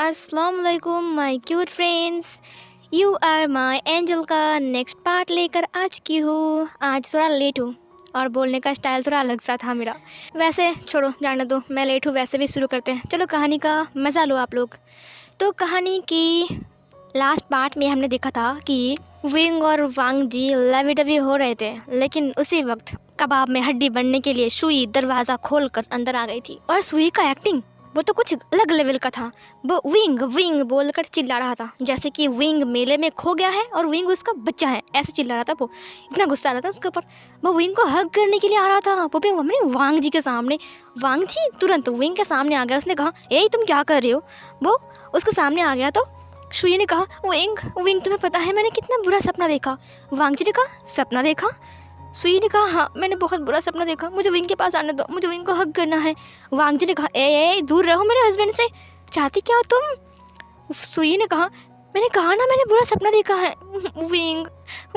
अस्सलाम वालेकुम my cute friends. You are my angel का नेक्स्ट पार्ट लेकर आ चुकी हूँ। आज थोड़ा लेट हूँ और बोलने का स्टाइल थोड़ा अलग सा था मेरा। वैसे छोड़ो, जाने दो, मैं लेट हूँ, वैसे भी शुरू करते हैं। चलो कहानी का मज़ा लो आप लोग। तो कहानी की लास्ट पार्ट में हमने देखा था कि विंग और वांग जी लवी डवी हो रहे थे, लेकिन उसी वक्त कबाब में हड्डी बनने के लिए सुई दरवाज़ा खोलकर अंदर आ गई थी। और सुई का एक्टिंग वो तो कुछ अलग लेवल का था। वो विंग विंग बोलकर चिल्ला रहा था, जैसे कि विंग मेले में खो गया है और विंग उसका बच्चा है, ऐसे चिल्ला रहा था। वो इतना गुस्सा आ रहा था उसके ऊपर। वो विंग को हग करने के लिए आ रहा था, वो भी अपने वांग जी के सामने। वांग जी तुरंत विंग के सामने आ गया। उसने कहा, ए तुम क्या कर रहे हो? वो उसके सामने आ गया तो सुई ने कहा, विंग विंग तुम्हें पता है मैंने कितना बुरा सपना देखा? वांग जी ने कहा, सपना देखा? सुई ने कहा, हाँ मैंने बहुत बुरा सपना देखा, मुझे विंग के पास आने दो, मुझे विंग को हग करना है। वांग जी ने कहा, ए दूर रहो मेरे हस्बैंड से, चाहती क्या हो तुम? सुई ने कहा, मैंने कहा ना मैंने बुरा सपना देखा है। विंग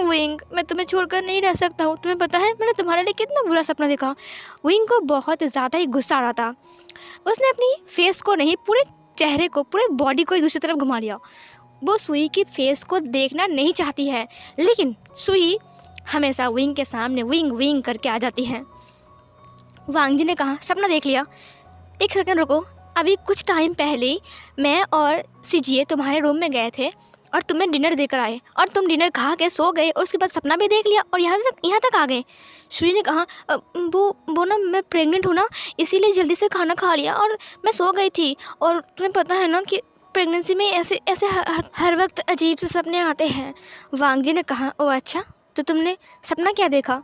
विंग मैं तुम्हें छोड़कर नहीं रह सकता हूँ, तुम्हें पता है मैंने तुम्हारे लिए कितना बुरा सपना देखा। विंग को बहुत ज़्यादा ही गुस्सा आ रहा था। उसने अपनी फेस को नहीं, पूरे चेहरे को, पूरे बॉडी को एक दूसरी तरफ घुमा लिया। वो सुई की फेस को देखना नहीं चाहती है, लेकिन सुई हमेशा विंग के सामने विंग विंग करके आ जाती है। वांग जी ने कहा, सपना देख लिया? एक सेकंड रुको, अभी कुछ टाइम पहले मैं और सीजिए तुम्हारे रूम में गए थे और तुम्हें डिनर देकर आए और तुम डिनर खा के सो गए और उसके बाद सपना भी देख लिया और यहाँ तक आ गए। सुई ने कहा, वो ना मैं प्रेग्नेंट हूँ ना, इसीलिए जल्दी से खाना खा लिया और मैं सो गई थी। और तुम्हें पता है ना कि प्रेगनेंसी में ऐसे ऐसे हर वक्त अजीब से सपने आते हैं। वांग जी ने कहा, ओ अच्छा, तो तुमने सपना क्या देखा?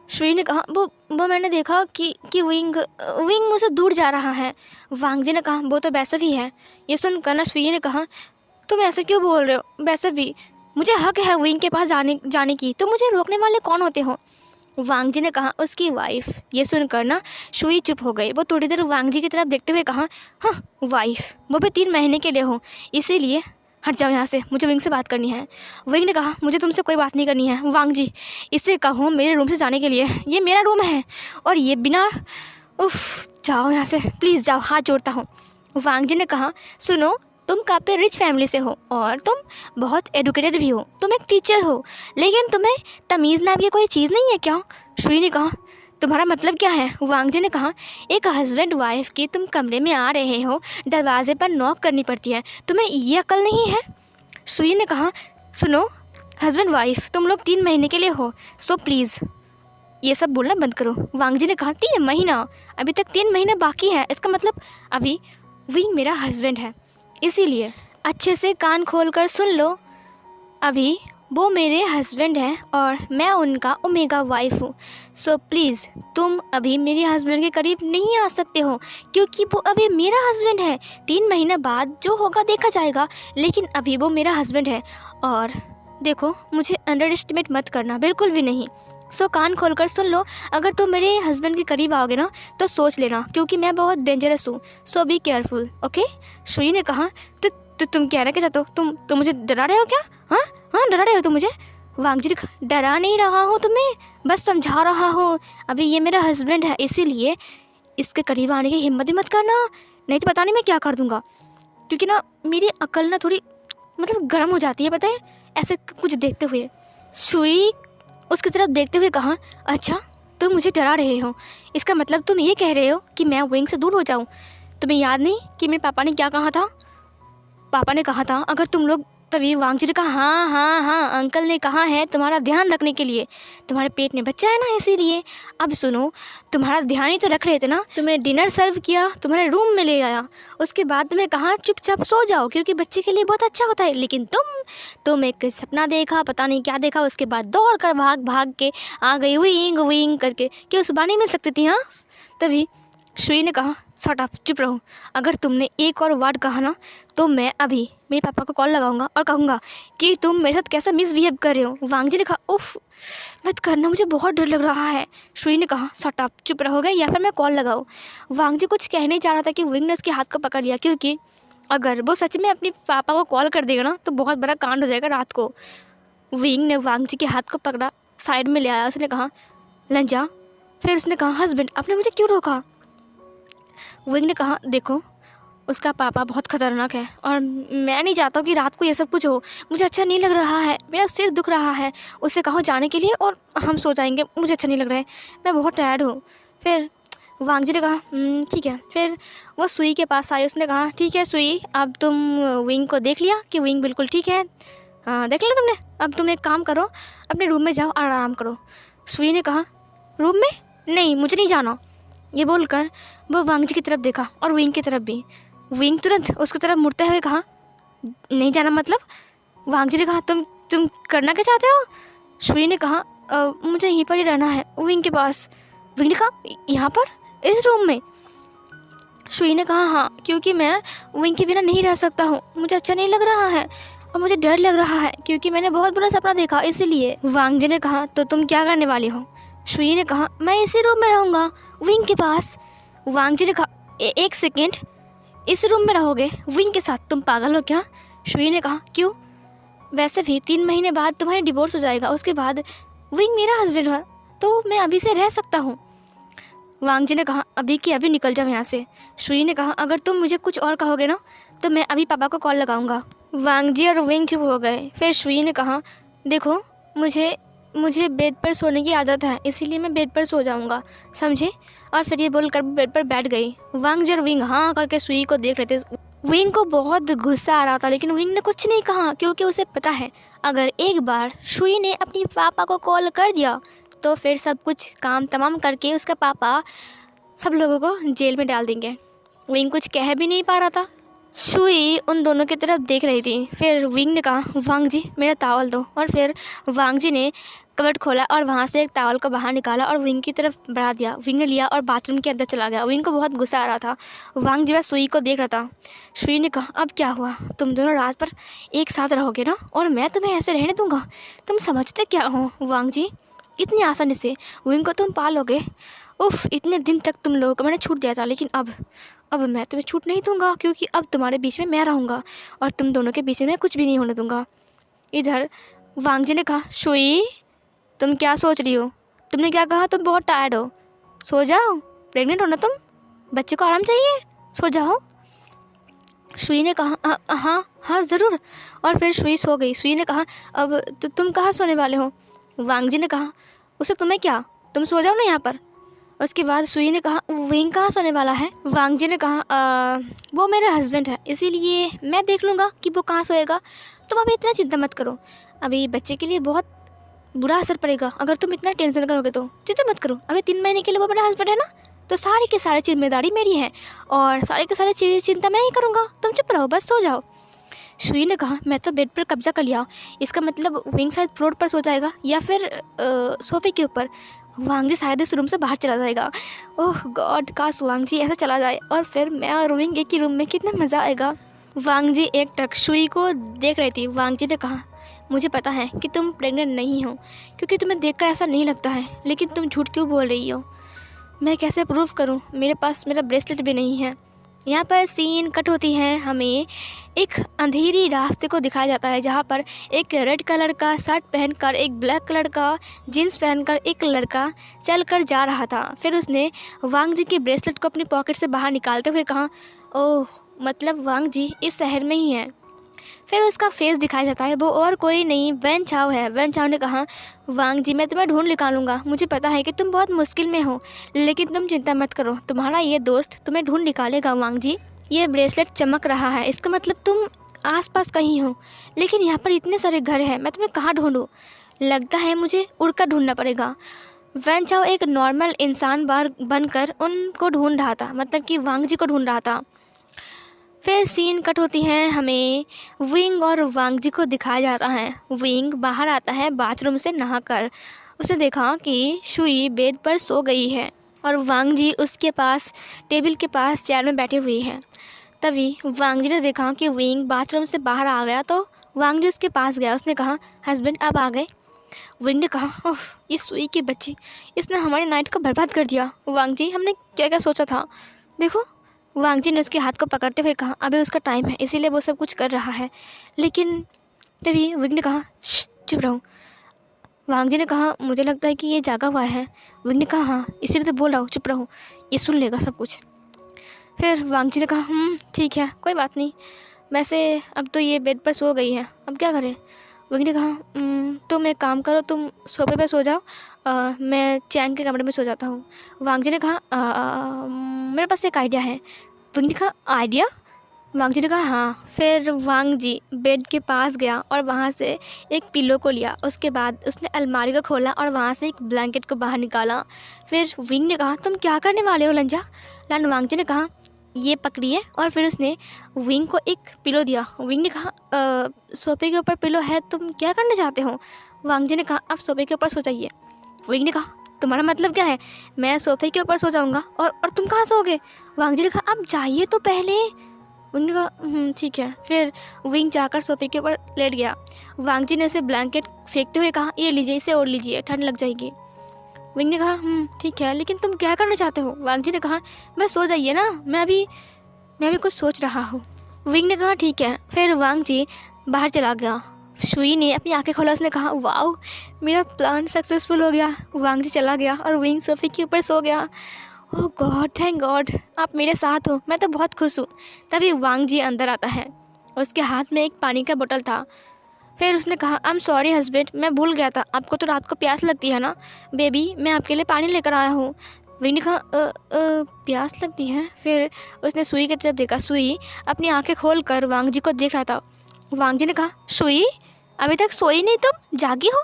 सुई ने कहा, वो मैंने देखा कि विंग विंग मुझसे दूर जा रहा है। वांग जी ने कहा, वो तो वैसे भी है। ये सुनकर ना सुई ने कहा, तुम ऐसे क्यों बोल रहे हो? वैसे भी मुझे हक है विंग के पास जाने की, तो मुझे रोकने वाले कौन होते हो? वांग जी ने कहा, उसकी वाइफ। ये सुनकर ना सुई चुप हो गई। वो थोड़ी देर वांग जी की तरफ देखते हुए कहा, हाँ वाइफ, वो भी 3 महीने के लिए हो, इसीलिए हट जाओ यहाँ से, मुझे विंग से बात करनी है। विंग ने कहा, मुझे तुमसे कोई बात नहीं करनी है वांग जी, इससे कहो मेरे रूम से जाने के लिए, ये मेरा रूम है और ये बिना जाओ यहाँ से, प्लीज़ जाओ, हाथ जोड़ता हूँ। वांग जी ने कहा, सुनो, तुम काफ़ी रिच फैमिली से हो और तुम बहुत एडुकेटेड भी हो, तुम एक टीचर हो, लेकिन तुम्हें तमीज़ नाम की कोई चीज़ नहीं है क्या? सुई ने कहा, तुम्हारा मतलब क्या है? वांग जी ने कहा, एक हस्बैंड वाइफ की तुम कमरे में आ रहे हो, दरवाजे पर नॉक करनी पड़ती है, तुम्हें ये अकल नहीं है? सुई ने कहा, सुनो हस्बैंड वाइफ, तुम लोग 3 महीने के लिए हो, सो प्लीज़ ये सब बोलना बंद करो। वांग जी ने कहा, 3 महीना? अभी तक 3 महीना बाकी है, इसका मतलब अभी विंग मेरा हस्बैंड है, इसीलिए अच्छे से कान खोल कर सुन लो। अभी वो मेरे हस्बैंड हैं और मैं उनका ओमेगा वाइफ हूँ, सो प्लीज़ तुम अभी मेरे हस्बैंड के करीब नहीं आ सकते हो, क्योंकि वो अभी मेरा हस्बैंड है। 3 महीने बाद जो होगा देखा जाएगा, लेकिन अभी वो मेरा हस्बैंड है। और देखो, मुझे अंडर एस्टिमेट मत करना, बिल्कुल भी नहीं। सो कान खोलकर सुन लो, अगर तुम मेरे हस्बैंड के करीब आओगे ना तो सोच लेना, क्योंकि मैं बहुत डेंजरस हूँ, सो बी केयरफुल, ओके? सुई ने कहा, तो तुम क्या कहना चाहते हो? तुम मुझे डरा रहे हो क्या? हाँ हाँ, डरा रहे हो तुम मुझे? वांग जी ने कहा, डरा नहीं रहा हूँ तुम्हें, बस समझा रहा हूँ। अभी ये मेरा हस्बैंड है, इसीलिए इसके करीब आने की हिम्मत ही मत करना, नहीं तो पता नहीं मैं क्या कर दूँगा। क्योंकि ना मेरी अकल ना थोड़ी मतलब गर्म हो जाती है, पता है, ऐसे कुछ देखते हुए। सुई उसकी तरफ देखते हुए कहा, अच्छा तुम मुझे डरा रहे हो, इसका मतलब तुम ये कह रहे हो कि मैं विंग से दूर हो जाऊँ? तुम्हें याद नहीं कि मेरे पापा ने क्या कहा था? पापा ने कहा था अगर तुम लोग, तभी वांग जी ने कहा, हाँ हाँ हाँ, अंकल ने कहा है तुम्हारा ध्यान रखने के लिए, तुम्हारे पेट में बच्चा है ना, इसीलिए। अब सुनो, तुम्हारा ध्यान ही तो रख रहे थे ना, तुम्हें डिनर सर्व किया, तुम्हारे रूम में ले आया, उसके बाद तुम्हें कहा चुपचाप सो जाओ क्योंकि बच्चे के लिए बहुत अच्छा होता है, लेकिन तुम एक सपना देखा, पता नहीं क्या देखा, उसके बाद दौड़ कर भाग भाग के आ गई विंग विंग करके। क्यों सुबह नहीं मिल सकती थी? हाँ, तभी सुई ने कहा, शट अप, चुप रहो, अगर तुमने एक और वर्ड कहा ना तो मैं अभी मेरे पापा को कॉल लगाऊंगा और कहूँगा कि तुम मेरे साथ कैसा मिसबिहेव कर रहे हो। वांग जी ने कहा, उफ मत करना, मुझे बहुत डर लग रहा है। सुई ने कहा, शट अप, चुप रहोगे या फिर मैं कॉल लगाऊँ? वांग जी कुछ कहने चाह रहा था कि विंग ने उसके हाथ को पकड़ लिया, क्योंकि अगर वो सच में अपने पापा को कॉल कर देगा ना तो बहुत बड़ा कांड हो जाएगा रात को। विंग ने वांग जी के हाथ को पकड़ा, साइड में ले आया, उसने कहा, लंजा। फिर उसने कहा, हस्बैंड आपने मुझे क्यों रोका? विंग ने कहा, देखो उसका पापा बहुत ख़तरनाक है और मैं नहीं चाहता हूँ कि रात को ये सब कुछ हो। मुझे अच्छा नहीं लग रहा है, मेरा सिर दुख रहा है। उससे कहो जाने के लिए और हम सो जाएंगे, मुझे अच्छा नहीं लग रहा है, मैं बहुत टायर्ड हूँ। फिर वांग जी ने कहा ठीक है। फिर वो सुई के पास आई, उसने कहा ठीक है सुई, अब तुम विंग को देख लिया कि विंग बिल्कुल ठीक है, देख लिया तुमने, अब तुम एक काम करो, अपने रूम में जाओ और आराम करो। सुई ने कहा रूम में नहीं, मुझे नहीं जाना। ये बोलकर वो वांग जी की तरफ देखा और विंग की तरफ भी। विंग तुरंत उसकी तरफ मुड़ते हुए कहा नहीं जाना मतलब? वांग जी ने कहा तुम करना क्या चाहते हो? सुई ने कहा मुझे यहीं पर ही रहना है, विंग के पास। विंग ने कहा यहाँ पर, इस रूम में? सुई ने कहा हाँ, क्योंकि मैं विंग के बिना नहीं रह सकता हूँ, मुझे अच्छा नहीं लग रहा है और मुझे डर लग रहा है क्योंकि मैंने बहुत बड़ा सपना देखा इसीलिए। वांग जी ने कहा तो तुम क्या करने वाली हो? सुई ने कहा मैं इसी रूम में रहूँगा, विंग के पास। वांग जी ने कहा एक सेकेंड, इस रूम में रहोगे विंग के साथ? तुम पागल हो क्या? सुई ने कहा क्यों? वैसे भी 3 महीने बाद तुम्हारी डिवोर्स हो जाएगा, उसके बाद विंग मेरा हस्बैंड है तो मैं अभी से रह सकता हूँ। वांग जी ने कहा अभी की अभी निकल जाओ यहाँ से। सुई ने कहा अगर तुम मुझे कुछ और कहोगे ना तो मैं अभी पापा को कॉल लगाऊंगा। वांग जी और विंग चुप हो गए। फिर सुई ने कहा देखो मुझे बेड पर सोने की आदत है, इसीलिए मैं बेड पर सो जाऊंगा, समझे? और फिर ये बोलकर बेड पर बैठ गई। वांग जी और विंग हाँ करके सुई को देख रहे थे। विंग को बहुत गुस्सा आ रहा था लेकिन विंग ने कुछ नहीं कहा क्योंकि उसे पता है अगर एक बार सुई ने अपनी पापा को कॉल कर दिया तो फिर सब कुछ काम तमाम करके उसका पापा सब लोगों को जेल में डाल देंगे। विंग कुछ कह भी नहीं पा रहा था। सुई उन दोनों की तरफ देख रही थी। फिर विंग ने कहा वांग जी मेरा तावल दो, और फिर वांग जी ने कबर्ड खोला और वहाँ से एक तावल को बाहर निकाला और विंग की तरफ बढ़ा दिया। विंग ने लिया और बाथरूम के अंदर चला गया। विंग को बहुत गुस्सा आ रहा था। वांग जी बस सुई को देख रहा था। सुई ने कहा अब क्या हुआ, तुम दोनों रात पर एक साथ रहोगे ना और मैं तुम्हें ऐसे रहने दूंगा? तुम समझते क्या हो वांग जी? इतनी आसानी से विंग को तुम पालोगे? उफ, इतने दिन तक तुम लोगों को मैंने छूट दिया था लेकिन अब मैं तुम्हें छूट नहीं दूंगा क्योंकि अब तुम्हारे बीच में मैं रहूँगा और तुम दोनों के बीच में मैं कुछ भी नहीं होने दूंगा। इधर वांग जी ने कहा सुई तुम क्या सोच रही हो? तुमने क्या कहा? तुम बहुत टायर्ड हो, सो जाओ। प्रेग्नेंट हो ना तुम, बच्चे को आराम चाहिए, सो जाओ। सुई ने कहा हाँ हाँ ज़रूर, और फिर सुई सो गई। सुई ने कहा अब तुम कहाँ सोने वाले हो? वांग जी ने कहा उसे तुम्हें क्या, तुम सो जाओ ना यहाँ पर। उसके बाद सुई ने कहा विंग कहाँ सोने वाला है? वांग जी ने कहा वो मेरा हस्बैंड है इसीलिए मैं देख लूँगा कि वो कहाँ सोएगा, तुम अभी इतना चिंता मत करो, अभी बच्चे के लिए बहुत बुरा असर पड़ेगा अगर तुम इतना टेंशन करोगे तो चिंता मत करो। अभी 3 महीने के लिए वो मेरा हस्बैंड है ना, तो सारी की सारी जिम्मेदारी मेरी है और सारी की सारी चिंता मैं ही करूँगा, तुम चुप रहो, बस सो जाओ। सुई ने कहा मैं तो बेड पर कब्जा कर लिया, इसका मतलब विंग शायद फ्लोर पर सो जाएगा या फिर सोफे के ऊपर। वांग जी शायद इस रूम से बाहर चला जाएगा। ओह गॉड, काश वांग जी ऐसा चला जाए और फिर मैं और विंग एक ही रूम में, कितना मज़ा आएगा। वांग जी एक टक सुई को देख रही थी। वांग जी ने कहा मुझे पता है कि तुम प्रेग्नेंट नहीं हो क्योंकि तुम्हें देखकर ऐसा नहीं लगता है, लेकिन तुम झूठ क्यों बोल रही हो? मैं कैसे प्रूफ करूं? मेरे पास मेरा ब्रेसलेट भी नहीं है। यहाँ पर सीन कट होती है, हमें एक अंधेरी रास्ते को दिखाया जाता है जहाँ पर एक रेड कलर का शर्ट पहनकर, एक ब्लैक कलर का जीन्स पहनकर एक लड़का चलकर जा रहा था। फिर उसने वांग जी के ब्रेसलेट को अपनी पॉकेट से बाहर निकालते हुए कहा ओह, मतलब वांग जी इस शहर में ही है। फिर उसका फेस दिखाया जाता है, वो और कोई नहीं वैन चाओ है। वैन चाओ ने कहा वांग जी मैं तुम्हें ढूंढ निकालूंगा, मुझे पता है कि तुम बहुत मुश्किल में हो लेकिन तुम चिंता मत करो, तुम्हारा ये दोस्त तुम्हें ढूंढ निकालेगा। वांग जी ये ब्रेसलेट चमक रहा है, इसका मतलब तुम आसपास कहीं हो, लेकिन यहाँ पर इतने सारे घर हैं, मैं तुम्हें कहाँ ढूंढूँ? लगता है मुझे उड़कर ढूंढना पड़ेगा। वैन चाओ एक नॉर्मल इंसान बनकर उनको ढूंढ रहा था, मतलब कि वांग जी को ढूंढ रहा था। फिर सीन कट होती है, हमें विंग और वांग जी को दिखाया जाता है। विंग बाहर आता है बाथरूम से नहाकर। उसने देखा कि सुई बेड पर सो गई है और वांग जी उसके पास टेबल के पास चेयर में बैठी हुई है। तभी वांग जी ने देखा कि विंग बाथरूम से बाहर आ गया तो वांग जी उसके पास गया। उसने कहा हस्बैंड अब आ गए? विंग ने कहा ओह, ये सुई की बच्ची, इसने हमारी नाइट को बर्बाद कर दिया। वांग जी हमने क्या क्या सोचा था, देखो। वांग जी ने उसके हाथ को पकड़ते हुए कहा अभी उसका टाइम है इसीलिए वो सब कुछ कर रहा है। लेकिन तभी विंग ने कहा चुप रहो। वांग जी ने कहा मुझे लगता है कि ये जागा हुआ है। विंग ने कहा हाँ इसीलिए तो बोल रहा हूँ, चुप रहो, ये सुन लेगा सब कुछ। फिर वांग जी ने कहा ठीक है, कोई बात नहीं, वैसे अब तो ये बेड पर सो गई है, अब क्या करें। विंग ने कहा तुम एक काम करो, तुम सोफे पे सो जाओ, मैं चैंग के कमरे में सो जाता हूँ। वांग जी ने कहा मेरे पास एक आइडिया है। विंग ने कहा आइडिया? वांग जी ने कहा हाँ। फिर वांग जी बेड के पास गया और वहाँ से एक पिलो को लिया। उसके बाद उसने अलमारी को खोला और वहाँ से एक ब्लैंकेट को बाहर निकाला। फिर विंग ने कहा तुम क्या करने वाले हो लंजा? लान वांग जी ने कहा ये पकड़िए, और फिर उसने विंग को एक पिलो दिया। विंग ने कहा सोफे के ऊपर पिलो है, तुम क्या करना चाहते हो? वांग जी ने कहा आप सोफे के ऊपर सो जाइए। विंग ने कहा तुम्हारा मतलब क्या है? मैं सोफे के ऊपर सो जाऊँगा और तुम कहाँ सोओगे? वांग जी ने कहा आप जाइए तो पहले। विंग ने कहा ठीक है। फिर विंग जाकर सोफे के ऊपर लेट गया। वांग जी ने उसे ब्लैंकेट फेंकते हुए कहा ये लीजिए, इसे ओढ़ लीजिए, ठंड लग जाएगी। विंग ने कहा ठीक है, लेकिन तुम क्या करना चाहते हो? वांग जी ने कहा बस सो जाइए ना, मैं अभी कुछ सोच रहा हूँ। विंग ने कहा ठीक है। फिर वांग जी बाहर चला गया। शुई ने अपनी आंखें खोला, उसने कहा वाओ, मेरा प्लान सक्सेसफुल हो गया। वांग जी चला गया और विंग सोफे के ऊपर सो गया। ओह गॉड, थैंक गॉड, आप मेरे साथ हो, मैं तो बहुत खुश हूँ। तभी वांग जी अंदर आता है, उसके हाथ में एक पानी का बोतल था। फिर उसने कहा आई एम सॉरी हस्बैंड, मैं भूल गया था, आपको तो रात को प्यास लगती है ना बेबी, मैं आपके लिए पानी लेकर आया हूँ। विंग ने कहा प्यास लगती है। फिर उसने सुई की तरफ देखा। सुई अपनी आंखें खोल कर वांग जी को देख रहा था। वांग जी ने कहा सुई, अभी तक सोई नहीं, तुम जागी हो,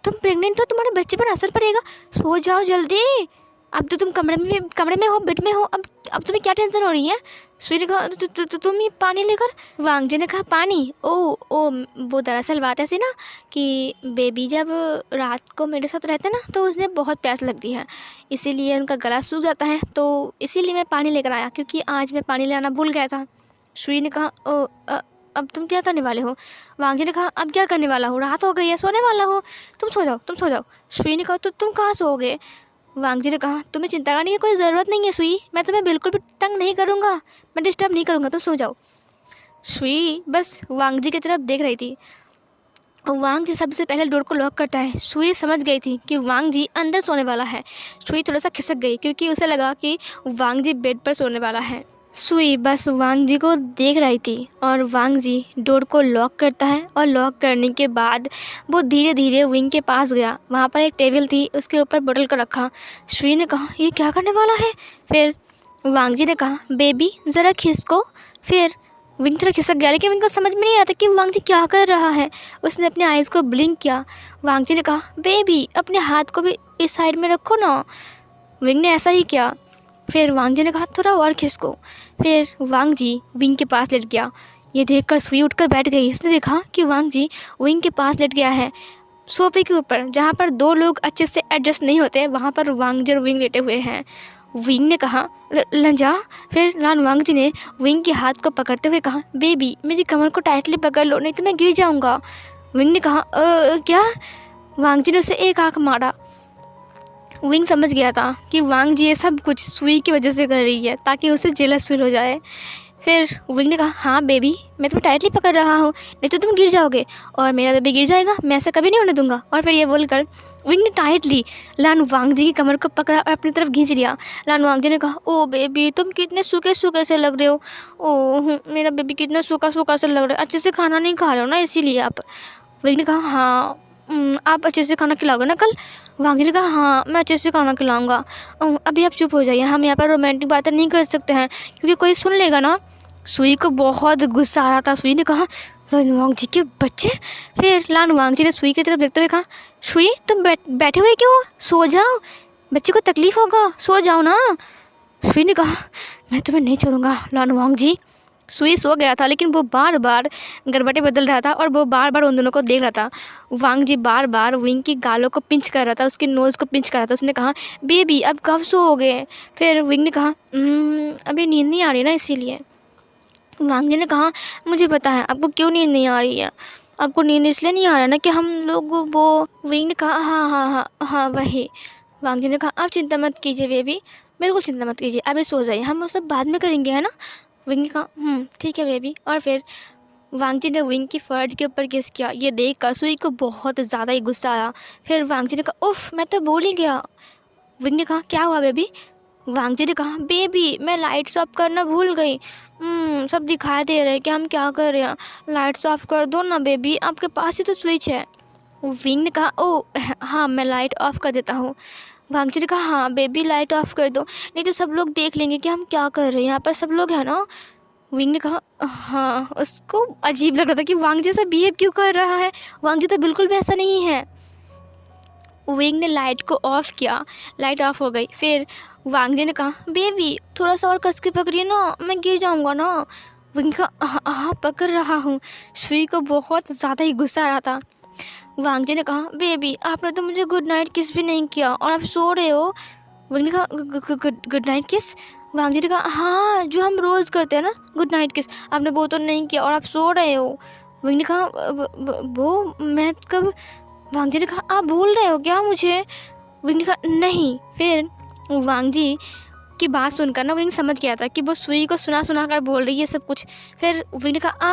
तुम प्रेग्नेंट हो, तुम्हारे बच्चे पर असर पड़ेगा, सो जाओ जल्दी। अब तो तुम कमरे में हो, बेड में हो, अब तुम्हें क्या टेंशन हो रही है? सुई ने कहा तुम ही पानी लेकर। वांग जी ने कहा पानी? ओ वो दरअसल बात ऐसी ना कि बेबी जब रात को मेरे साथ रहते ना तो उसने बहुत प्यास लगती है, इसीलिए उनका गला सूख जाता है, तो इसीलिए मैं पानी लेकर आया, क्योंकि आज मैं पानी लाना भूल गया था। सुई ने कहा अब तुम क्या करने वाले हो? वांग जी ने कहा अब क्या करने वाला हो, रात हो गई है, सोने वाला हो, तुम सो जाओ। सुई ने कहा तो तुम कहाँ सोओगे? वांग जी ने कहा तुम्हें चिंता करने की कोई ज़रूरत नहीं है सुई, मैं तुम्हें बिल्कुल भी तंग नहीं करूँगा, मैं डिस्टर्ब नहीं करूँगा, तुम सो जाओ। सुई बस वांग जी की तरफ देख रही थी। वांग जी सबसे पहले डोर को लॉक करता है। सुई समझ गई थी कि वांग जी अंदर सोने वाला है। सुई थोड़ा सा खिसक गई क्योंकि उसे लगा कि वांग जी बेड पर सोने वाला है। सुई बस वांग जी को देख रही थी और वांग जी डोर को लॉक करता है, और लॉक करने के बाद वो धीरे धीरे विंग के पास गया। वहाँ पर एक टेबल थी, उसके ऊपर बोतल को रखा। सुई ने कहा ये क्या करने वाला है? फिर वांग जी ने कहा बेबी ज़रा खिसको। फिर विंग थोड़ा खिसक गया, लेकिन विंग को समझ में नहीं आ रहा था कि वांग जी क्या कर रहा है। उसने अपने आइज़ को ब्लिंक किया। वांग जी ने कहा बेबी अपने हाथ को भी इस साइड में रखो ना। विंग ने ऐसा ही किया। फिर वांग जी ने कहा थोड़ा और खिसको। फिर वांग जी विंग के पास लेट गया। ये देखकर सुई उठकर बैठ गई। उसने देखा कि वांग जी विंग के पास लेट गया है, सोफे के ऊपर, जहाँ पर दो लोग अच्छे से एडजस्ट नहीं होते, वहाँ पर वांग जी और विंग लेटे हुए हैं। विंग ने कहा लंजा। फिर लान वांग जी ने विंग के हाथ को पकड़ते हुए कहा बेबी मेरी कमर को टाइटली पकड़ लो, नहीं तो मैं गिर जाऊँगा। विंग ने कहा क्या? वांग जी ने उसे एक आँख मारा। विंग समझ गया था कि वांग जी ये सब कुछ सुई की वजह से कर रही है ताकि उसे जेलस फील हो जाए। फिर विंग ने कहा हाँ बेबी मैं तुम्हें टाइटली पकड़ रहा हूँ, नहीं तो तुम गिर जाओगे और मेरा बेबी गिर जाएगा, मैं ऐसा कभी नहीं होने दूंगा। और फिर ये बोलकर विंग ने टाइटली लान वांग जी की कमर को पकड़ा और अपनी तरफ खींच लिया। लान वांग जी ने कहा ओ बेबी तुम कितने सूखे सूखे से लग रहे हो, ओह मेरा बेबी कितना सूखा सूखा से लग रहा है, अच्छे से खाना नहीं खा रहे हो ना इसीलिए आप। विंग ने कहा हाँ आप अच्छे से खाना खिलाओगे ना कल? वांग जी ने कहा हाँ मैं अच्छे से खाना खिलाऊंगा। अभी आप चुप हो जाइए, हम यहाँ पर रोमांटिक बातें नहीं कर सकते हैं क्योंकि कोई सुन लेगा ना। सुई को बहुत गुस्सा आ रहा था। सुई ने कहा वांग जी के बच्चे। फिर लान वांग जी ने सुई की तरफ देखते हुए कहा सुई तुम बैठे हुए क्यों, सो जाओ, बच्चे को तकलीफ़ होगा, सो जाओ ना। सुई ने कहा मैं तुम्हें नहीं छोड़ूंगा लान वांग जी। सुई सो गया था लेकिन वो बार बार गड़बड़े बदल रहा था और वो बार बार उन दोनों को देख रहा था। वांग जी बार बार विंग की गालों को पिंच कर रहा था, उसकी नोज़ को पिंच कर रहा था। उसने कहा बेबी अब कब सोओगे? फिर विंग ने कहा अभी नींद नहीं आ रही ना इसीलिए। वांग जी ने कहा मुझे पता है आपको क्यों नींद नहीं आ रही है, आपको नींद इसलिए नहीं आ रहा ना कि हम लोग वो। विंग ने कहा हाँ हाँ हाँ हाँ वही। वांग जी ने कहा आप चिंता मत कीजिए बेबी, बिल्कुल चिंता मत कीजिए, अभी सो जाइए, हम वो सब बाद में करेंगे है ना। विंग ने कहा ठीक है बेबी। और फिर वांग जी ने विंग की फर्ड के ऊपर किस किया। ये देख कर सुई को बहुत ज़्यादा ही गुस्सा आया। फिर वांग जी ने कहा उफ़ मैं तो भूल ही गया। विंग ने कहा क्या हुआ बेबी? वांग जी ने कहा बेबी मैं लाइट्स ऑफ करना भूल गई। सब दिखाई दे रहा है कि हम क्या कर रहे हैं, लाइट्स ऑफ कर दो ना बेबी, आपके पास ही तो स्विच है। विंग ने कहा ओ हाँ मैं लाइट ऑफ कर देता हूँ। वांग जी ने कहा हाँ बेबी लाइट ऑफ कर दो, नहीं तो सब लोग देख लेंगे कि हम क्या कर रहे हैं, यहाँ पर सब लोग हैं ना। विंग ने कहा हाँ। उसको अजीब लग रहा था कि वांग जी ऐसा बिहेव क्यों कर रहा है, वांग जी तो बिल्कुल भी ऐसा नहीं है। विंग ने लाइट को ऑफ़ किया, लाइट ऑफ हो गई। फिर वांग जी ने कहा बेबी थोड़ा सा और कस के पकड़िए ना, मैं गिर जाऊंगा ना। विंग का हाँ पकड़ रहा हूँ। सुई को बहुत ज़्यादा ही गुस्सा आ रहा था। वांग जी ने कहा बेबी आपने तो मुझे गुड नाइट किस भी नहीं किया और आप सो रहे हो। विंग ने कहा गुड नाइट किस। वांग जी ने कहा हाँ जो हम रोज़ करते हैं ना गुड नाइट किस, आपने वो तो नहीं किया और आप सो रहे हो। विंग ने कहा वो मैं कब। वांग जी ने कहा आप भूल रहे हो क्या मुझे। विंग ने कहा नहीं। फिर वांग जी की बात सुनकर ना विंग समझ गया था कि वो सुई को सुना सुना कर बोल रही है सब कुछ। फिर विंग ने कहा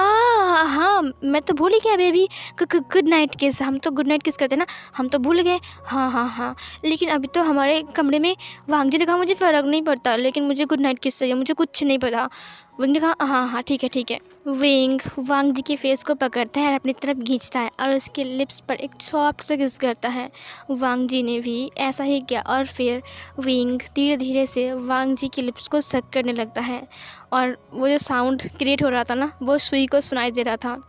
हाँ मैं तो भूल ही गया बेबी, गुड नाइट किस, हम तो गुड नाइट किस करते ना, हम तो भूल गए। हाँ हाँ हाँ लेकिन अभी तो हमारे कमरे में। वांग जी ने कहा मुझे फ़र्क नहीं पड़ता लेकिन मुझे गुड नाइट किस चाहिए, मुझे कुछ नहीं पता। विंग ने कहा हाँ हाँ ठीक है ठीक है। विंग वांग जी के फेस को पकड़ता है और अपनी तरफ खींचता है और उसके लिप्स पर एक सॉफ्ट सा किस करता है। वांग जी ने भी ऐसा ही किया और फिर विंग धीरे धीरे से वांग जी के लिप्स को सक करने लगता है और वो जो साउंड क्रिएट हो रहा था ना वो सुई को सुनाई दे रहा था।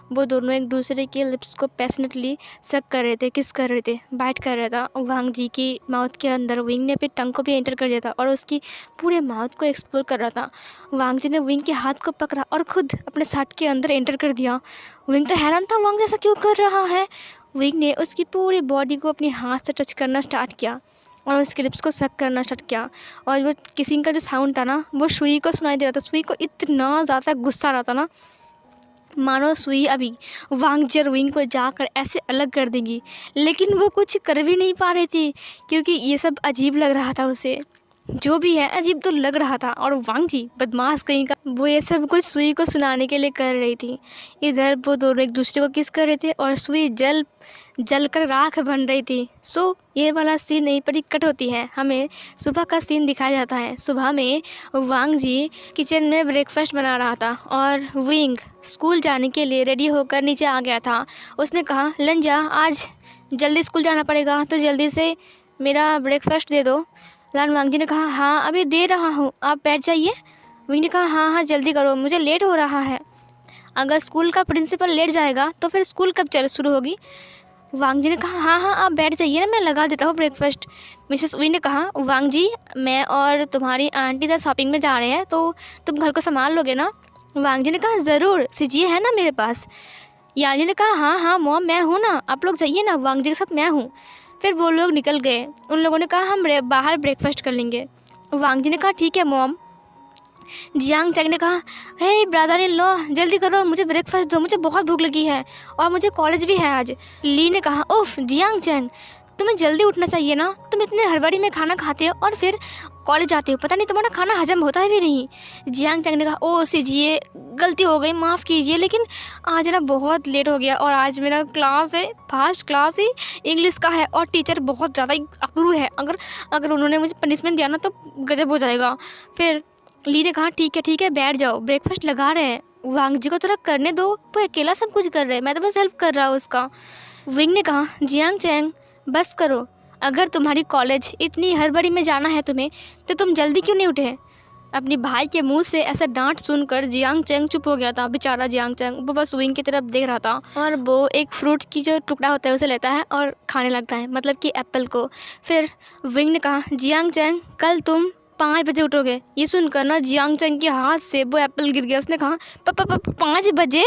वो दोनों एक दूसरे के लिप्स को पैशनेटली सक कर रहे थे, किस कर रहे थे, बाइट कर रहा था वांग जी की माउथ के अंदर। विंग ने अपनी टंग को भी एंटर कर दिया था और उसकी पूरे माउथ को एक्सप्लोर कर रहा था। वांग जी ने विंग के हाथ को पकड़ा और ख़ुद अपने शर्ट के अंदर एंटर कर दिया। विंग तो हैरान था वांग जैसा क्यों कर रहा है। विंग ने उसकी पूरी बॉडी को अपने हाथ से टच करना स्टार्ट किया और उसके लिप्स को सक करना स्टार्ट किया और वो किसिंग का जो साउंड था ना वो सुई को सुनाई दे रहा था। सुई को इतना ज़्यादा गुस्सा आ रहा था ना मानो सुई अभी वांग जी और विंग को जाकर ऐसे अलग कर देंगी, लेकिन वो कुछ कर भी नहीं पा रही थी क्योंकि ये सब अजीब लग रहा था उसे। जो भी है अजीब तो लग रहा था और वांग जी बदमाश कहीं का वो ये सब कुछ सुई को सुनाने के लिए कर रही थी। इधर वो दोनों एक दूसरे को किस कर रहे थे और सुई जल कर राख बन रही थी। सो ये वाला सीन नहीं पर कट होती है, हमें सुबह का सीन दिखाया जाता है। सुबह में वांग जी किचन में ब्रेकफास्ट बना रहा था और विंग स्कूल जाने के लिए रेडी होकर नीचे आ गया था। उसने कहा लंजा आज जल्दी स्कूल जाना पड़ेगा तो जल्दी से मेरा ब्रेकफास्ट दे दो। लान वांग जी ने कहा हाँ अभी दे रहा हूँ, आप बैठ जाइए। विंग ने कहा हाँ हाँ जल्दी करो मुझे लेट हो रहा है। अगर स्कूल का प्रिंसिपल लेट जाएगा तो फिर स्कूल कब शुरू होगी। वांग जी ने कहा हाँ हाँ आप बैठ जाइए ना मैं लगा देता हूँ ब्रेकफास्ट। मिसेस विंग ने कहा वांग जी मैं और तुम्हारी आंटी जब शॉपिंग में जा रहे हैं तो तुम घर को संभाल लोगे ना। वांग जी ने कहा ज़रूर सिजिए है ना मेरे पास। यान जी ने कहा हाँ हाँ मॉम मैं हूँ ना, आप लोग जाइए ना, वांग जी के साथ मैं हूँ। फिर वो लोग निकल गए। उन लोगों ने कहा हम बाहर ब्रेकफास्ट कर लेंगे। वांग जी ने कहा ठीक है मॉम। जियांग चैंग ने कहा हे ब्रदर इन लॉ जल्दी करो मुझे ब्रेकफास्ट दो, मुझे बहुत भूख लगी है और मुझे कॉलेज भी है आज। ली ने कहा उफ जियांग चैंग तुम्हें जल्दी उठना चाहिए ना, तुम इतने हड़बड़ी में खाना खाते हो और फिर कॉलेज जाते हो, पता नहीं तुम्हारा खाना हजम होता है भी नहीं। जियांग चैंग ने कहा ओ सीजिए गलती हो गई माफ़ कीजिए, लेकिन आज ना बहुत लेट हो गया और आज मेरा क्लास है फर्स्ट क्लास ही इंग्लिश का है और टीचर बहुत ज़्यादा अकड़ू है, अगर उन्होंने मुझे पनिशमेंट दिया ना तो गजब हो जाएगा। फिर ली ने कहा ठीक है बैठ जाओ ब्रेकफास्ट लगा रहे हैं, वांग जी को थोड़ा करने दो, वो अकेला सब कुछ कर रहे हैं, मैं तो बस हेल्प कर रहा हूँ उसका। विंग ने कहा जियांग चैंग बस करो, अगर तुम्हारी कॉलेज इतनी हड़बड़ी में जाना है तुम्हें तो तुम जल्दी क्यों नहीं उठे। अपने भाई के मुंह से ऐसा डांट सुनकर जियांग चैंग चुप हो गया था। बेचारा जियांग चैंग वो बस विंग की तरफ देख रहा था और वो एक फ्रूट की जो टुकड़ा होता है उसे लेता है और खाने लगता है, मतलब कि एप्पल को। फिर विंग ने कहा जियांग चैंग कल तुम 5 बजे उठोगे। ये सुनकर ना जियांग चैंग के हाथ से वो एप्पल गिर गया। उसने कहा 5 बजे।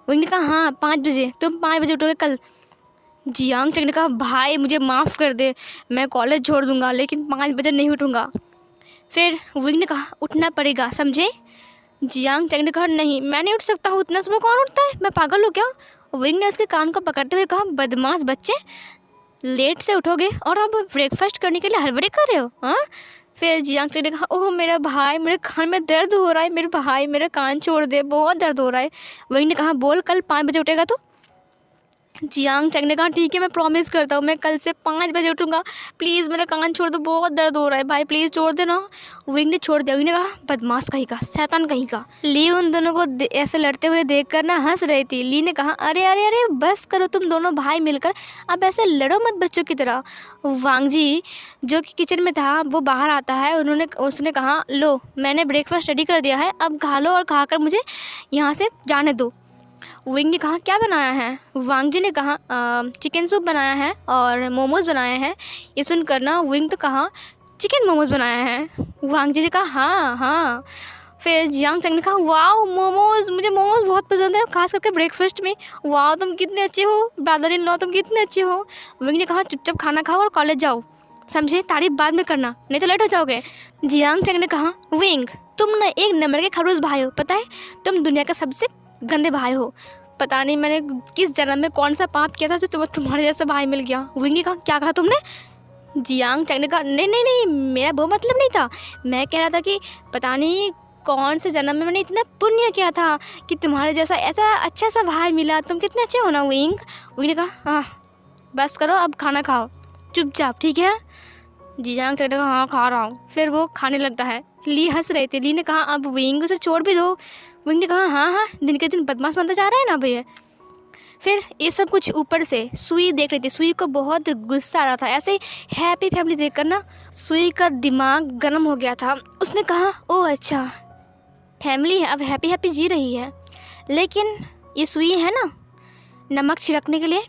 विंग ने कहा हाँ 5 बजे, तुम 5 बजे उठोगे कल। जियांग चैंग ने कहा भाई मुझे माफ़ कर दे, मैं कॉलेज छोड़ दूंगा लेकिन 5 बजे नहीं उठूँगा। फिर विंग ने कहा उठना पड़ेगा समझे। जियांग चैंग ने कहा नहीं मैं नहीं उठ सकता हूँ, इतना सुबह कौन उठता है, मैं पागल हूँ क्या। विंग ने उसके कान को पकड़ते हुए कहा बदमाश बच्चे, लेट से उठोगे और आप ब्रेकफास्ट करने के लिए हड़बड़ी कर रहे हो हाँ। फिर जियांग चैंग ने कहा ओह मेरा भाई मेरे कान में दर्द हो रहा है, मेरे भाई मेरा कान छोड़ दे बहुत दर्द हो रहा है। विंग ने कहा बोल कल 5 बजे उठेगा तो। जियांग चैंग ने कहा ठीक है मैं प्रॉमिस करता हूँ मैं कल से 5 बजे उठूँगा, प्लीज़ मेरा कान छोड़ दो, बहुत दर्द हो रहा है भाई, प्लीज़ छोड़ देना। विंग ने छोड़ दिया। विंग ने कहा बदमाश कहीं का, शैतान कहीं का। ली उन दोनों को ऐसे लड़ते हुए देखकर ना हंस रही थी। ली ने कहा अरे अरे अरे बस करो तुम दोनों भाई मिलकर, अब ऐसे लड़ो मत बच्चों की तरह। वांग जी जो कि किचन में था वो बाहर आता है। उसने कहा लो मैंने ब्रेकफास्ट रेडी कर दिया है, अब खा लो और खाकर मुझे यहाँ से जाने दो। विंग ने कहा क्या बनाया है? वांग जी ने कहा चिकन सूप बनाया है और मोमोज़ बनाए हैं। ये सुनकर ना विंग तो कहा चिकन मोमोज़ बनाया है। वांग जी ने कहा हाँ हाँ। फिर जियांग चैंग ने कहा वाओ मोमोज़, मुझे मोमोज़ बहुत पसंद है, खास करके ब्रेकफास्ट में। वाओ तुम कितने अच्छे हो ब्रदर इन लॉ, तुम कितने अच्छे हो। विंग ने कहा चुपचाप खाना खाओ और कॉलेज जाओ, समझे, तारीफ बाद में करना नहीं तो लेट हो जाओगे। जियांग चैंग ने कहा विंग तुम ना एक नंबर के खड़ूस भाई हो, पता है तुम दुनिया के सबसे गंदे भाई हो, पता नहीं मैंने किस जन्म में कौन सा पाप किया था जो तुम्हारे जैसा भाई मिल गया। विंग ने कहा क्या कहा तुमने? जियांग चैंग ने कहा नहीं नहीं नहीं मेरा वो मतलब नहीं था, मैं कह रहा था कि पता नहीं कौन से जन्म में मैंने इतना पुण्य किया था कि तुम्हारे जैसा ऐसा अच्छा सा भाई मिला, तुम कितने अच्छे हो ना विंग। विंग ने कहा हाँ बस करो अब खाना खाओ चुपचाप, ठीक है। जियांग चैंग ने कहा हाँ खा रहा हूँ। फिर वो खाने लगता है। ली हंस रही थी। ली ने कहा अब विंग उसे छोड़ भी दो। विंग ने कहा हाँ हाँ दिन के दिन बदमाश बनता जा रहा है ना भैया। फिर ये सब कुछ ऊपर से सुई देख रही थी। सुई को बहुत गुस्सा आ रहा था, ऐसे हैप्पी फैमिली देखकर ना सुई का दिमाग गर्म हो गया था। उसने कहा ओह अच्छा फैमिली है, अब हैप्पी हैप्पी जी रही है, लेकिन ये सुई है ना नमक छिड़कने के लिए।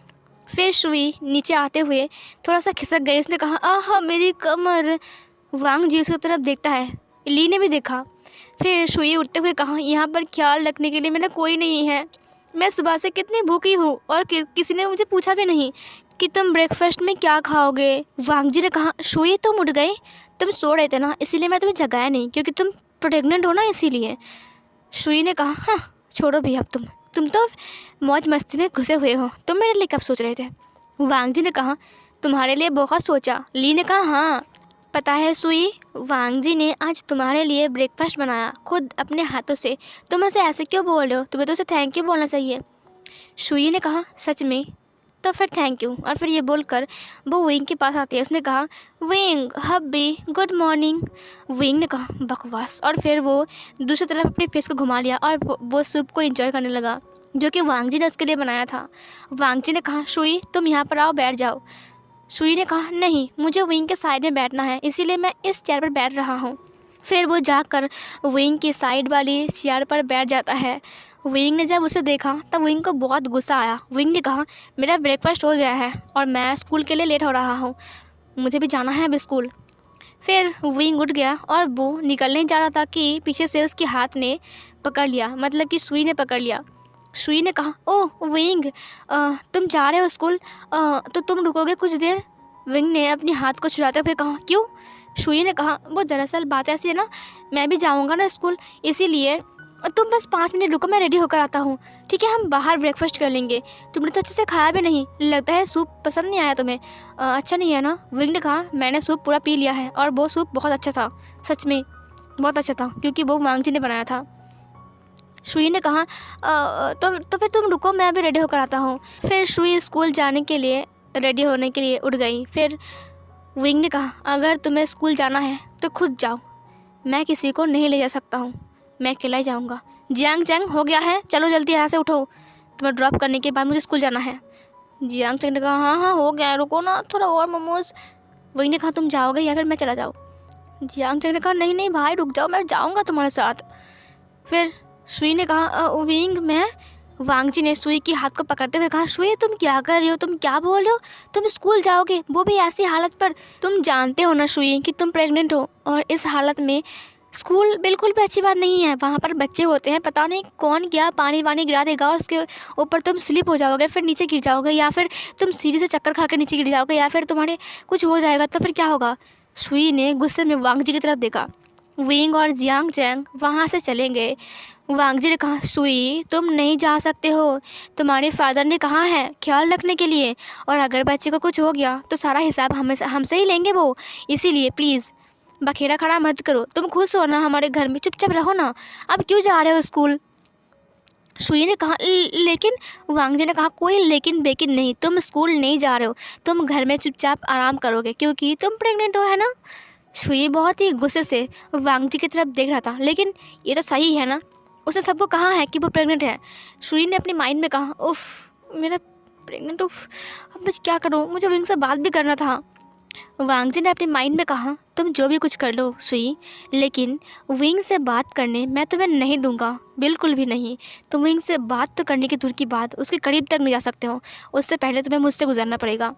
फिर सुई नीचे आते हुए थोड़ा सा खिसक गई। उसने कहा आह मेरी कमर। वांग जी उसकी तरफ देखता है। ली ने भी देखा। फिर सुई उठते हुए कहा यहाँ पर ख्याल रखने के लिए मेरा कोई नहीं है, मैं सुबह से कितनी भूखी हूँ और किसी ने मुझे पूछा भी नहीं कि तुम ब्रेकफास्ट में क्या खाओगे। वांग जी ने कहा सुई तुम उठ गए, तुम सो रहे थे ना इसीलिए मैं तुम्हें जगाया नहीं, क्योंकि तुम प्रेग्नेंट हो ना इसीलिए। सुई ने कहा हाँ छोड़ो भी अब तुम तो मौज मस्ती में घुसे हुए हो, तुम मेरे लिए कब सोच रहे थे। वांग जी ने कहा तुम्हारे लिए बहुत सोचा। ली ने कहा हाँ पता है सुई, वांग जी ने आज तुम्हारे लिए ब्रेकफास्ट बनाया खुद अपने हाथों से, तुम ऐसे ऐसे क्यों बोल रहे हो, तुम्हें तो उसे थैंक यू बोलना चाहिए। सुई ने कहा सच में, तो फिर थैंक यू। और फिर ये बोलकर वो विंग के पास आती है। उसने कहा wing hubby good morning. Wing ने कहा बकवास, और फिर वो दूसरी तरफ अपने फेस को घुमा लिया और वो सूप को एंजॉय करने लगा जो कि वांग जी ने उसके लिए बनाया था। वांग जी ने कहा सुई तुम यहाँ पर आओ बैठ जाओ। सुई ने कहा नहीं मुझे विंग के साइड में बैठना है, इसीलिए मैं इस चेयर पर बैठ रहा हूँ। फिर वो जाकर विंग की साइड वाली चेयर पर बैठ जाता है। विंग ने जब उसे देखा तब विंग को बहुत गुस्सा आया। विंग ने कहा मेरा ब्रेकफास्ट हो गया है और मैं स्कूल के लिए लेट हो रहा हूँ, मुझे भी जाना है अब स्कूल। फिर विंग उठ गया और वो निकलने जा रहा था कि पीछे से उसके हाथ ने पकड़ लिया, मतलब कि सुई ने पकड़ लिया। सुई ने कहा ओह विंग तुम जा रहे हो स्कूल, तो तुम रुकोगे कुछ देर। विंग ने अपने हाथ को छुड़ाते हुए कहा क्यों। सुई ने कहा वो दरअसल बात ऐसी है ना, मैं भी जाऊंगा ना स्कूल, इसीलिए तुम बस 5 मिनट रुको, मैं रेडी होकर आता हूँ, ठीक है, हम बाहर ब्रेकफास्ट कर लेंगे। तुमने तो अच्छे से खाया भी नहीं, लगता है सूप पसंद नहीं आया तुम्हें, अच्छा नहीं है ना। विंग ने कहा मैंने सूप पूरा पी लिया है और वो सूप बहुत अच्छा था, सच में बहुत अच्छा था, क्योंकि वो वांग जी ने बनाया था। सुई ने कहा तो फिर तुम रुको, मैं अभी रेडी होकर आता हूँ। फिर सुई स्कूल जाने के लिए रेडी होने के लिए उठ गई। फिर विंग ने कहा अगर तुम्हें स्कूल जाना है तो खुद जाओ, मैं किसी को नहीं ले जा सकता हूँ, मैं अकेला ही जाऊँगा। जियांग चैंग हो गया है, चलो जल्दी यहाँ से उठो, तुम्हें ड्रॉप करने के बाद मुझे स्कूल जाना है। जियांग चैंग ने कहा हाँ हाँ हो गया, रुको ना थोड़ा और मोमोज। विंग ने कहा तुम जाओगे या फिर मैं चला जाऊँ। जियांग चैंग ने कहा नहीं नहीं भाई रुक जाओ, मैं जाऊँगा तुम्हारे साथ। फिर सुई ने कहा विंग मैं। वांग जी ने सुई की हाथ को पकड़ते हुए कहा सुई तुम क्या कर रही हो, तुम क्या बोल रहे हो, तुम स्कूल जाओगे वो भी ऐसी हालत पर, तुम जानते हो ना सुई कि तुम प्रेग्नेंट हो और इस हालत में स्कूल बिल्कुल भी अच्छी बात नहीं है। वहाँ पर बच्चे होते हैं, पता नहीं कौन क्या पानी वानी गिरा देगा और उसके ऊपर तुम स्लिप हो जाओगे, फिर नीचे गिर जाओगे, या फिर तुम सीढ़ी से चक्कर खा कर नीचे गिर जाओगे, या फिर तुम्हारे कुछ हो जाएगा, तो फिर क्या होगा। सुई ने गुस्से में वांग जी की तरफ देखा। विंग और जियांग चैंग वहाँ से चले गए। वांग जी ने कहा सुई तुम नहीं जा सकते हो, तुम्हारे फादर ने कहा है ख्याल रखने के लिए, और अगर बच्चे को कुछ हो गया तो सारा हिसाब हमसे ही लेंगे वो, इसीलिए प्लीज़ बखेड़ा खड़ा मत करो, तुम खुश हो ना हमारे घर में, चुपचाप रहो ना, अब क्यों जा रहे हो स्कूल। सुई ने कहा लेकिन वांग जी ने कहा कोई लेकिन बेकिन नहीं, तुम स्कूल नहीं जा रहे हो, तुम घर में चुपचाप आराम करोगे क्योंकि तुम प्रेग्नेंट हो, है ना। सुई बहुत ही गुस्से से वांग जी की तरफ देख रहा था, लेकिन ये तो सही है ना, उसने सबको कहा है कि वो प्रेग्नेंट है। सुई ने अपने माइंड में कहा उफ़ मेरा प्रेग्नेंट, उफ़ अब मैं क्या करूँ, मुझे विंग से बात भी करना था। वांग जी ने अपने माइंड में कहा तुम जो भी कुछ कर लो सुई, लेकिन विंग से बात करने मैं तुम्हें नहीं दूंगा, बिल्कुल भी नहीं। तुम विंग से बात तो करने की दूर की बात उसके करीब तक नहीं जा सकते हो, उससे पहले तुम्हें मुझसे गुजरना पड़ेगा।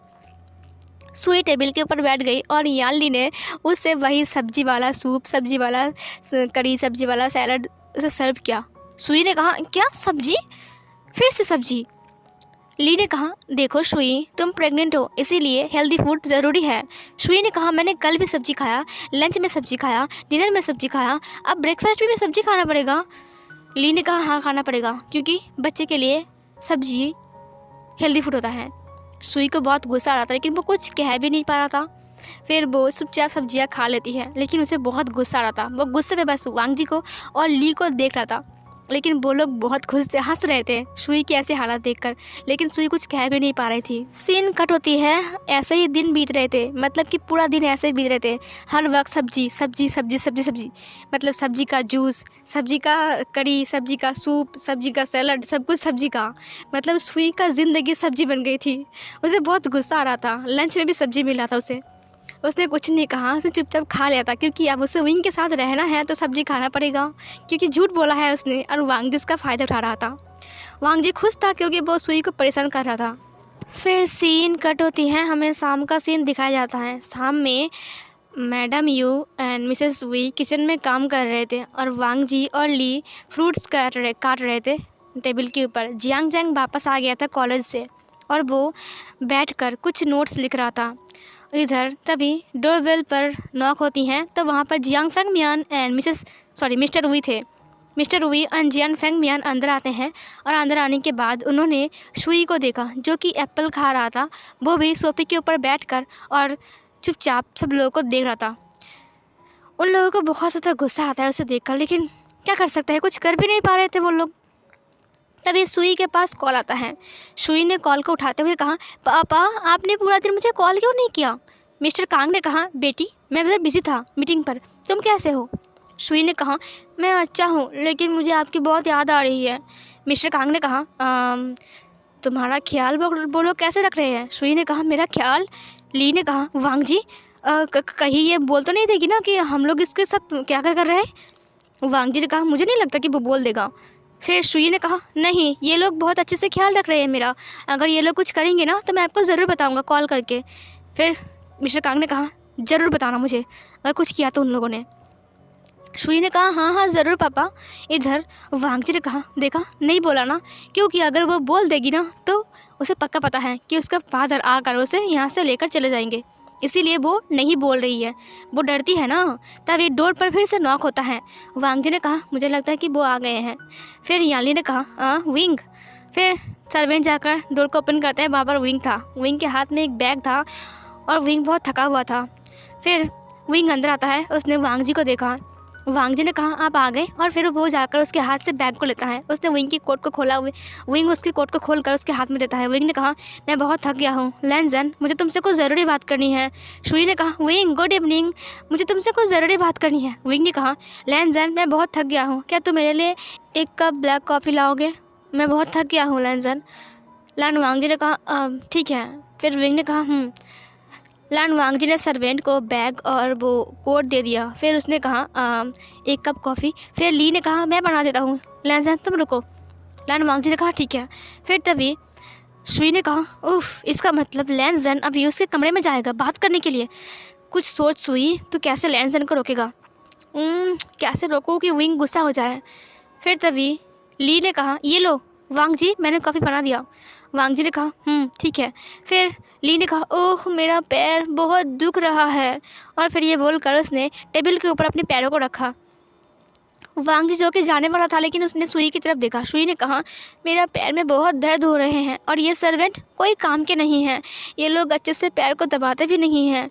सुई टेबल के ऊपर बैठ गई और यानली ने उससे वही सब्जी वाला सूप, सब्जी वाला करी, सब्जी वाला सैलड उसे सर्व किया। सुई ने कहा क्या सब्जी, फिर से सब्जी। ली ने कहा देखो सुई तुम प्रेग्नेंट हो, इसीलिए हेल्दी फूड ज़रूरी है। सुई ने कहा मैंने कल भी सब्जी खाया, लंच में सब्जी खाया, डिनर में सब्जी खाया, अब ब्रेकफास्ट में सब्जी खाना पड़ेगा। ली ने कहा हाँ खाना पड़ेगा क्योंकि बच्चे के लिए सब्जी हेल्दी फूड होता है। सुई को बहुत गुस्सा आ रहा था लेकिन वो कुछ कह भी नहीं पा रहा था। फिर वो चुपचाप सब्जियां खा लेती है, लेकिन उसे बहुत गुस्सा आ रहा था। वो गुस्से में बस वांग जी को और ली को देख रहा था, लेकिन वो लोग बहुत खुश थे, हंस रहे थे सुई की ऐसे हालात देखकर, लेकिन सुई कुछ कह भी नहीं पा रही थी। सीन कट होती है, ऐसे ही दिन बीत रहे थे, मतलब कि पूरा दिन ऐसे ही बीत रहे थे। हर वक्त सब्जी सब्जी सब्जी सब्जी सब्जी, मतलब सब्जी का जूस, सब्जी का करी, सब्जी का सूप, सब्जी का सैलड, सब कुछ सब्जी का, मतलब सुई का ज़िंदगी सब्जी बन गई थी। उसे बहुत गुस्सा आ रहा था, लंच में भी सब्जी मिला था उसे। उसने कुछ नहीं कहा, उसने चुपचाप खा लिया था क्योंकि अब उसे विंग के साथ रहना है तो सब्जी खाना पड़ेगा, क्योंकि झूठ बोला है उसने और वांग जी इसका फ़ायदा उठा रहा था। वांग जी खुश था क्योंकि वो सुई को परेशान कर रहा था। फिर सीन कट होती है, हमें शाम का सीन दिखाया जाता है। शाम में madam you and Mrs we kitchen में काम कर रहे थे और वांग जी और ली फ्रूट्स काट रहे थे टेबल के ऊपर। जियांग जैंग वापस आ गया था कॉलेज से और वो बैठकर कुछ नोट्स लिख रहा था। इधर तभी डोरबेल पर नॉक होती हैं, तो वहाँ पर Jiang Feng Mian and mister Wei थे। Mister Wei and Jiang Feng Mian अंदर आते हैं और अंदर आने के बाद उन्होंने सुई को देखा जो कि एप्पल खा रहा था। वो भी सोफे के ऊपर बैठकर और चुपचाप सब लोगों को देख रहा था। उन लोगों को बहुत ज़्यादा गुस्सा आता है उसे देखकर, लेकिन क्या कर सकते हैं, कुछ कर भी नहीं पा रहे थे वो लोग। तभी सुई के पास कॉल आता है। सुई ने कॉल को उठाते हुए कहा पापा आपने पूरा दिन मुझे कॉल क्यों नहीं किया। मिस्टर कांग ने कहा बेटी मैं बहुत बिजी था मीटिंग पर, तुम कैसे हो। सुई ने कहा मैं अच्छा हूँ लेकिन मुझे आपकी बहुत याद आ रही है। मिस्टर कांग ने कहा तुम्हारा ख्याल वो लोग कैसे रख रहे हैं। सुई ने कहा मेरा ख्याल। ली ने कहा वांग जी कहीं ये बोल तो नहीं देगी ना कि हम लोग इसके साथ क्या क्या कर रहे हैं। वांग जी ने कहा मुझे नहीं लगता कि वो बोल देगा। फिर सुई ने कहा नहीं ये लोग बहुत अच्छे से ख्याल रख रहे हैं मेरा, अगर ये लोग कुछ करेंगे ना तो मैं आपको ज़रूर बताऊंगा कॉल करके। फिर मिस्टर कांग ने कहा ज़रूर बताना मुझे अगर कुछ किया तो उन लोगों ने। सुई ने कहा हाँ हाँ ज़रूर पापा। इधर वांग जी ने कहा देखा नहीं बोला ना, क्योंकि अगर वो बोल देगी ना तो उसे पक्का पता है कि उसका फादर आकर उसे यहाँ से लेकर चले जाएंगे, इसीलिए वो नहीं बोल रही है, वो डरती है ना। तभी डोर पर फिर से नॉक होता है। वांग जी ने कहा मुझे लगता है कि वो आ गए हैं। फिर याली ने कहा विंग। फिर सर्वेंट जाकर डोर को ओपन करते हैं, वहाँ पर विंग था। विंग के हाथ में एक बैग था और विंग बहुत थका हुआ था। फिर विंग अंदर आता है, उसने वांग जी को देखा। वांग जी ने कहा आप आ गए, और फिर वो जाकर उसके हाथ से बैग को लेता है। उसने विंग की कोट को खोला, विंग उसकी कोट को खोलकर उसके हाथ में देता है। विंग ने कहा मैं बहुत थक गया हूँ लैंजन, मुझे तुमसे कुछ ज़रूरी बात करनी है। सुई ने कहा विंग गुड इवनिंग, मुझे तुमसे कुछ ज़रूरी बात करनी है। विंग ने कहा लैंजन मैं बहुत थक गया हूँ, क्या तुम मेरे लिए एक कप ब्लैक कॉफ़ी लाओगे, मैं बहुत थक गया हूँ लैंजन। लैन वांग जी ने कहा ठीक है। फिर विंग ने कहा लैन वांग जी ने सर्वेंट को बैग और वो कोट दे दिया। फिर उसने कहा एक कप कॉफ़ी। फिर ली ने कहा मैं बना देता हूँ लैंजन तुम रुको। लैन वांग जी ने कहा ठीक है। फिर तभी सुई ने कहा उफ़ इसका मतलब लैंजन अभी उसके कमरे में जाएगा बात करने के लिए। कुछ सोच सुई, तो कैसे लैंजन को रोकेगा, कैसे रोको कि विंग गुस्सा हो जाए। फिर तभी ली ने कहा ये लो वांग जी मैंने कॉफ़ी बना दिया। वांग जी ने कहा ठीक है। फिर ली ने कहा ओह मेरा पैर बहुत दुख रहा है, और फिर ये बोलकर उसने टेबल के ऊपर अपने पैरों को रखा। वांग जी जो कि जाने वाला था लेकिन उसने सुई की तरफ देखा। सुई ने कहा मेरा पैर में बहुत दर्द हो रहे हैं और ये सर्वेंट कोई काम के नहीं हैं, ये लोग अच्छे से पैर को दबाते भी नहीं हैं।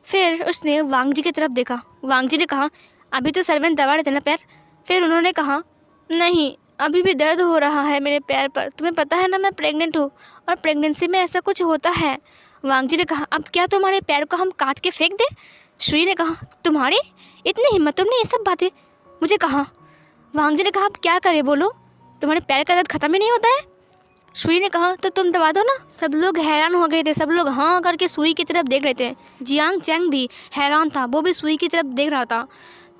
फिर उसने वांग जी की तरफ देखा। वांग जी ने कहा अभी तो सर्वेंट दबा रहे थे ना पैर। फिर उन्होंने कहा नहीं अभी भी दर्द हो रहा है मेरे पैर पर। तुम्हें पता है ना मैं प्रेग्नेंट हूँ और प्रेगनेंसी में ऐसा कुछ होता है। वांग जी ने कहा, अब क्या तुम्हारे पैर को हम काट के फेंक दें? श्री ने कहा, तुम्हारी इतनी हिम्मत, तुमने ये सब बातें मुझे कहा? वांग जी ने कहा, अब क्या करें बोलो, तुम्हारे पैर का दर्द ख़त्म ही नहीं होता है। सुई ने कहा, तो तुम दबा दो ना। सब लोग हैरान हो गए थे, सब लोग हाँ करके सुई की तरफ देख रहे थे। जियांग चैंग भी हैरान था, वो भी सुई की तरफ देख रहा था।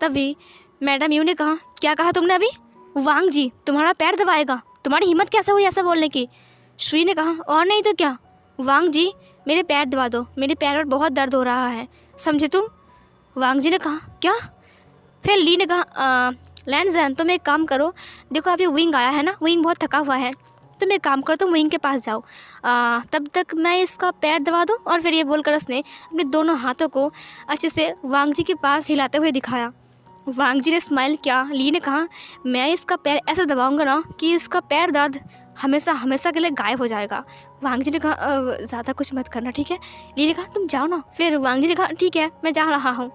तभी मैडम यू ने कहा, क्या कहा तुमने अभी? वांग जी तुम्हारा पैर दबाएगा, तुम्हारी हिम्मत कैसे हुई ऐसा बोलने की? सुई ने कहा, और नहीं तो क्या, वांग जी मेरे पैर दबा दो, मेरे पैर पर बहुत दर्द हो रहा है, समझे तुम? वांग जी ने कहा, क्या? फिर ली ने कहा, लैंजन तुम एक काम करो, देखो अभी विंग आया है ना, विंग बहुत थका हुआ है, तुम एक काम करो, तुम विंग के पास जाओ, तब तक मैं इसका पैर दबा दूँ। और फिर ये बोलकर उसने अपने दोनों हाथों को अच्छे से वांग जी के पास हिलाते हुए दिखाया। वांग जी ने स्माइल किया। ली ने कहा, मैं इसका पैर ऐसे दबाऊंगा ना कि इसका पैर दर्द हमेशा हमेशा के लिए गायब हो जाएगा। वांग जी ने कहा, ज़्यादा कुछ मत करना, ठीक है? ली ने कहा, तुम जाओ ना। फिर वांग जी ने कहा, ठीक है मैं जा रहा हूँ।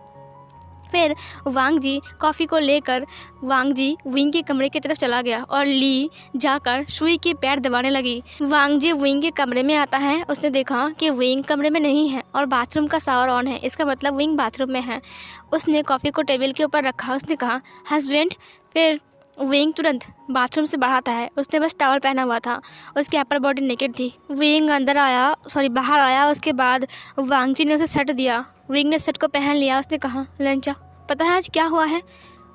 फिर वांग जी कॉफ़ी को लेकर वांग जी विंग के कमरे की तरफ चला गया और ली जाकर सुई के पैर दबाने लगी। वांग जी विंग के कमरे में आता है, उसने देखा कि विंग कमरे में नहीं है और बाथरूम का शावर ऑन है, इसका मतलब विंग बाथरूम में है। उसने कॉफ़ी को टेबल के ऊपर रखा, उसने कहा, हस्बैंड। फिर विंग तुरंत बाथरूम से बाहर आता है, उसने बस टॉवल पहना हुआ था, उसकी अपर बॉडी नेकेड थी। विंग बाहर आया, उसके बाद वांग जी ने उसे शर्ट दिया। विंग ने शर्ट को पहन लिया, उसने कहा, लंचा पता है आज क्या हुआ है?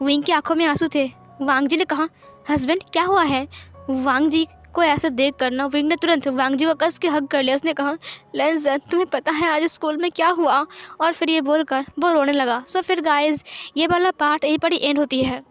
विंग की आंखों में आंसू थे। वांग जी ने कहा, हस्बैंड क्या हुआ है? वांग जी को ऐसा देख कर ना विंग ने तुरंत वांग जी को कस के हग कर लिया। उसने कहा, लंजन तुम्हें पता है आज स्कूल में क्या हुआ? और फिर ये बोलकर वो रोने लगा। सो फिर गाइज ये वाला पार्ट यहीं पर ही एंड होती है।